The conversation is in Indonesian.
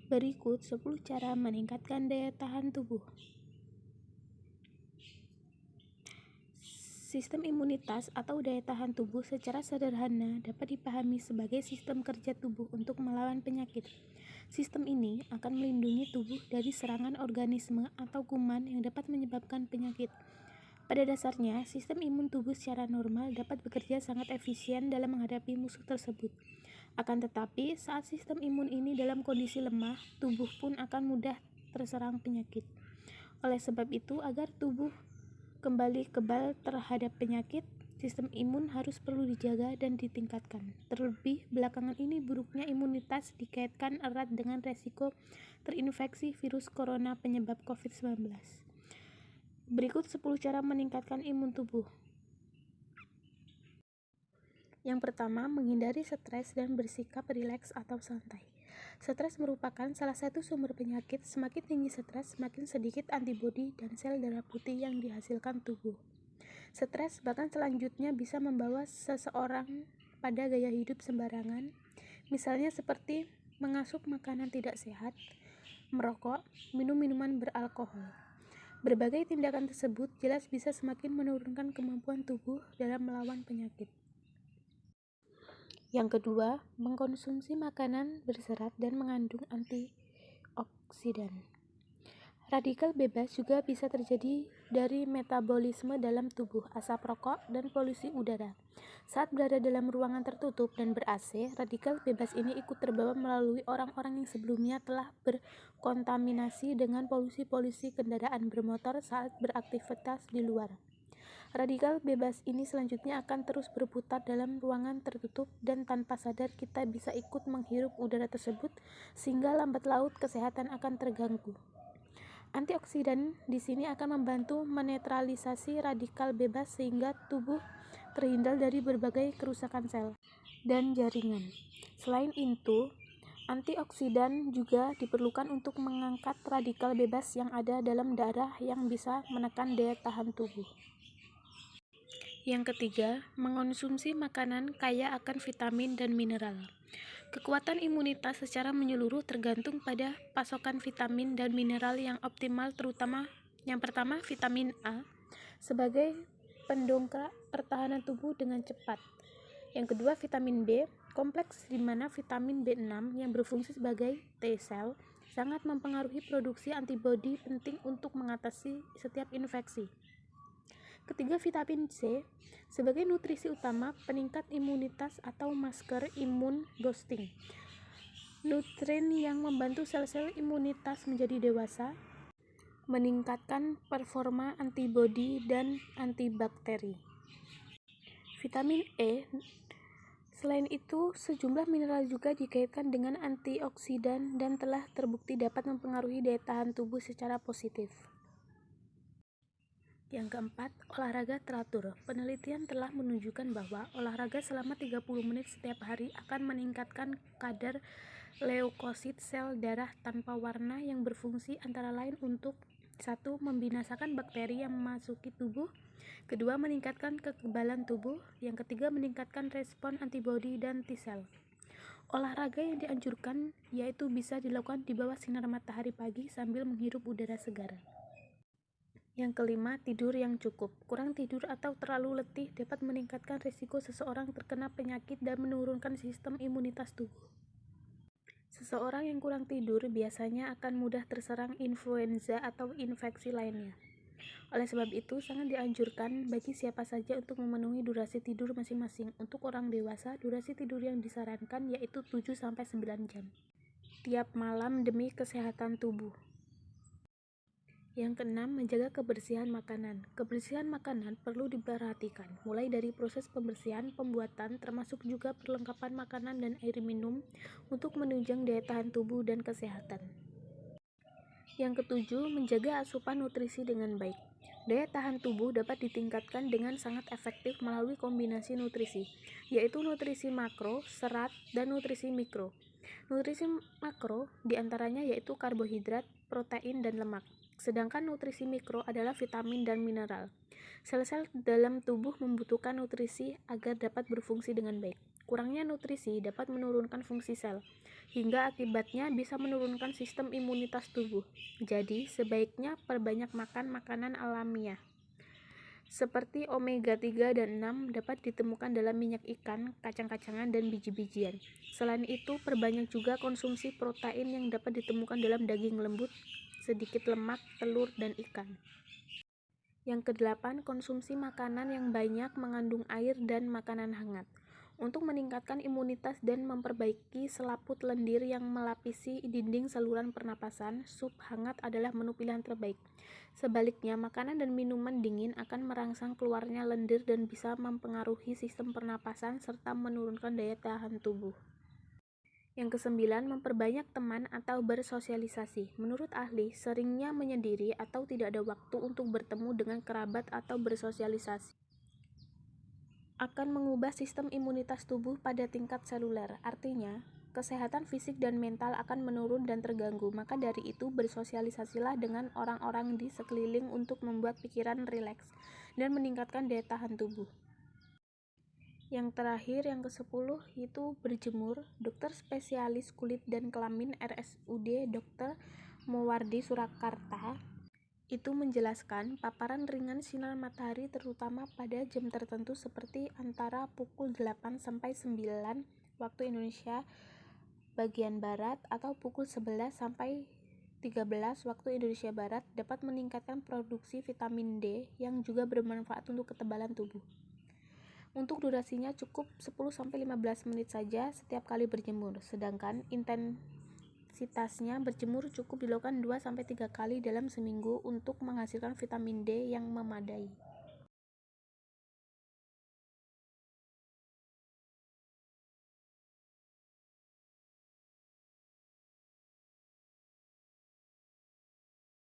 Berikut 10 cara meningkatkan daya tahan tubuh. Sistem imunitas atau daya tahan tubuh secara sederhana dapat dipahami sebagai sistem kerja tubuh untuk melawan penyakit. Sistem ini akan melindungi tubuh dari serangan organisme atau kuman yang dapat menyebabkan penyakit. Pada dasarnya, sistem imun tubuh secara normal dapat bekerja sangat efisien dalam menghadapi musuh tersebut. Akan tetapi, saat sistem imun ini dalam kondisi lemah, tubuh pun akan mudah terserang penyakit. Oleh sebab itu, agar tubuh kembali kebal terhadap penyakit, sistem imun harus perlu dijaga dan ditingkatkan. Terlebih, belakangan ini buruknya imunitas dikaitkan erat dengan resiko terinfeksi virus corona penyebab COVID-19. Berikut 10 cara meningkatkan imun tubuh. Yang pertama, menghindari stres dan bersikap rileks atau santai. Stres merupakan salah satu sumber penyakit. Semakin tinggi stres, semakin sedikit antibodi dan sel darah putih yang dihasilkan tubuh. Stres bahkan selanjutnya bisa membawa seseorang pada gaya hidup sembarangan, misalnya seperti mengasup makanan tidak sehat, merokok, minum minuman beralkohol. Berbagai tindakan tersebut jelas bisa semakin menurunkan kemampuan tubuh dalam melawan penyakit. Yang kedua, mengkonsumsi makanan berserat dan mengandung antioksidan. Radikal bebas juga bisa terjadi dari metabolisme dalam tubuh, asap rokok, dan polusi udara. Saat berada dalam ruangan tertutup dan ber-AC, radikal bebas ini ikut terbawa melalui orang-orang yang sebelumnya telah berkontaminasi dengan polusi kendaraan bermotor saat beraktivitas di luar. Radikal bebas ini selanjutnya akan terus berputar dalam ruangan tertutup dan tanpa sadar kita bisa ikut menghirup udara tersebut sehingga lambat laun kesehatan akan terganggu. Antioksidan di sini akan membantu menetralisasi radikal bebas sehingga tubuh terhindar dari berbagai kerusakan sel dan jaringan. Selain itu, antioksidan juga diperlukan untuk mengangkat radikal bebas yang ada dalam darah yang bisa menekan daya tahan tubuh. Yang ketiga, mengonsumsi makanan kaya akan vitamin dan mineral. Kekuatan imunitas secara menyeluruh tergantung pada pasokan vitamin dan mineral yang optimal, terutama yang pertama vitamin A sebagai pendongkrak pertahanan tubuh dengan cepat. Yang kedua vitamin B kompleks, di mana vitamin B6 yang berfungsi sebagai T-sel sangat mempengaruhi produksi antibodi penting untuk mengatasi setiap infeksi. Ketiga, vitamin C sebagai nutrisi utama peningkat imunitas atau masker imun boosting. Nutrien yang membantu sel-sel imunitas menjadi dewasa, meningkatkan performa antibodi dan antibakteri. Vitamin E. Selain itu, sejumlah mineral juga dikaitkan dengan antioksidan dan telah terbukti dapat mempengaruhi daya tahan tubuh secara positif. Yang keempat, olahraga teratur. Penelitian telah menunjukkan bahwa olahraga selama 30 menit setiap hari akan meningkatkan kadar leukosit, sel darah tanpa warna yang berfungsi antara lain untuk 1. Membinasakan bakteri yang memasuki tubuh, kedua, meningkatkan kekebalan tubuh, yang ketiga, meningkatkan respon antibodi dan T-sel. Olahraga yang dianjurkan yaitu bisa dilakukan di bawah sinar matahari pagi sambil menghirup udara segar. Yang kelima, tidur yang cukup. Kurang tidur atau terlalu letih dapat meningkatkan risiko seseorang terkena penyakit dan menurunkan sistem imunitas tubuh. Seseorang yang kurang tidur biasanya akan mudah terserang influenza atau infeksi lainnya. Oleh sebab itu, sangat dianjurkan bagi siapa saja untuk memenuhi durasi tidur masing-masing. Untuk orang dewasa, durasi tidur yang disarankan yaitu 7-9 jam tiap malam demi kesehatan tubuh. Yang keenam, menjaga kebersihan makanan. Kebersihan makanan perlu diperhatikan, mulai dari proses pembersihan, pembuatan, termasuk juga perlengkapan makanan dan air minum untuk menunjang daya tahan tubuh dan kesehatan. Yang ketujuh, menjaga asupan nutrisi dengan baik. Daya tahan tubuh dapat ditingkatkan dengan sangat efektif melalui kombinasi nutrisi, yaitu nutrisi makro, serat, dan nutrisi mikro. Nutrisi makro diantaranya yaitu karbohidrat, protein, dan lemak. Sedangkan nutrisi mikro adalah vitamin dan mineral. Sel-sel dalam tubuh membutuhkan nutrisi agar dapat berfungsi dengan baik. Kurangnya nutrisi dapat menurunkan fungsi sel, hingga akibatnya bisa menurunkan sistem imunitas tubuh. Jadi, sebaiknya perbanyak makan makanan alamiah. Seperti omega 3 dan 6 dapat ditemukan dalam minyak ikan, kacang-kacangan, dan biji-bijian. Selain itu, perbanyak juga konsumsi protein yang dapat ditemukan dalam daging lembut, sedikit lemak, telur, dan ikan. Yang kedelapan, konsumsi makanan yang banyak mengandung air dan makanan hangat. Untuk meningkatkan imunitas dan memperbaiki selaput lendir yang melapisi dinding saluran pernapasan, sup hangat adalah menu pilihan terbaik. Sebaliknya, makanan dan minuman dingin akan merangsang keluarnya lendir dan bisa mempengaruhi sistem pernapasan serta menurunkan daya tahan tubuh. Yang kesembilan, memperbanyak teman atau bersosialisasi. Menurut ahli, seringnya menyendiri atau tidak ada waktu untuk bertemu dengan kerabat atau bersosialisasi akan mengubah sistem imunitas tubuh pada tingkat seluler. Artinya, kesehatan fisik dan mental akan menurun dan terganggu. Maka dari itu, bersosialisasilah dengan orang-orang di sekeliling untuk membuat pikiran rileks dan meningkatkan daya tahan tubuh. Yang terakhir, yang ke-10, yaitu berjemur. Dokter spesialis kulit dan kelamin RSUD Dr. Mowardi Surakarta itu menjelaskan paparan ringan sinar matahari terutama pada jam tertentu seperti antara pukul 8 sampai 9 waktu Indonesia bagian barat atau pukul 11 sampai 13 waktu Indonesia Barat dapat meningkatkan produksi vitamin D yang juga bermanfaat untuk ketebalan tubuh. Untuk durasinya cukup 10-15 menit saja setiap kali berjemur, sedangkan intensitasnya berjemur cukup dilakukan 2-3 kali dalam seminggu untuk menghasilkan vitamin D yang memadai.